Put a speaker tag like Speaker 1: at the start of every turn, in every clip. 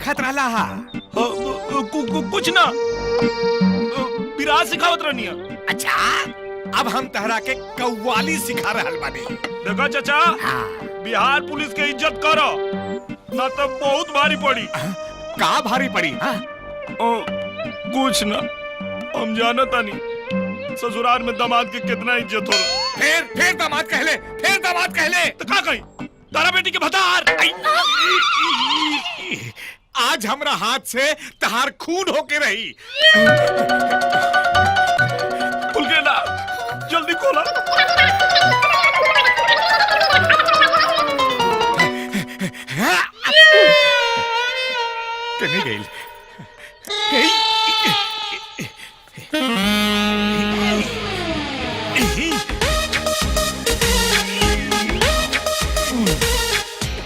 Speaker 1: देखत रहला हा?
Speaker 2: कुछ ना, बिराज सिखावत रहनी है।
Speaker 1: अच्छा, अब हम तहरा के कव्वाली सिखा रहल बानी।
Speaker 2: देखा चाचा, बिहार पुलिस के इज्जत करो, ना तो बहुत भारी पड़ी।
Speaker 1: का भारी पड़ी?
Speaker 2: कुछ ना, हम जानता नहीं ससुराल में दामाद की कितना इज्जत हो रहा।
Speaker 1: फिर दामाद कहले, फिर दामाद कहले
Speaker 2: तो का कहीं तारा बेटी के भतार।
Speaker 1: आज हमरा हाथ से तहार खून होके रही।
Speaker 2: खुल के ना, जल्दी खोला।
Speaker 1: नहीं गई।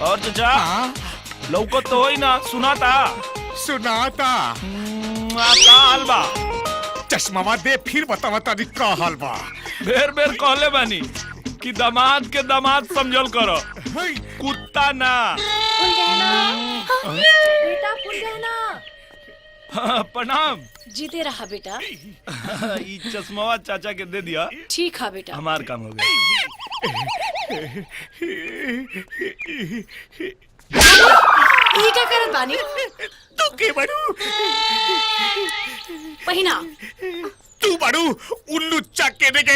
Speaker 2: और चाचा लौकत तो होई ना, सुनाता का हाल बा?
Speaker 1: चश्मा दे, फिर बतावा तारी का हाल बा।
Speaker 2: बेर बेर कहले बानी कि दामाद के दामाद समझल करो, कुत्ता ना।
Speaker 3: बेटा फुलगहना।
Speaker 2: प्रणाम।
Speaker 3: जीते रहा बेटा।
Speaker 2: ई चश्मा चाचा के दे दिया।
Speaker 3: ठीक है बेटा,
Speaker 2: हमार काम हो गया।
Speaker 3: ये क्या करत बानी?
Speaker 1: तू के बड़ू?
Speaker 3: पहिना।
Speaker 1: तू बड़ू उल्लू चक्के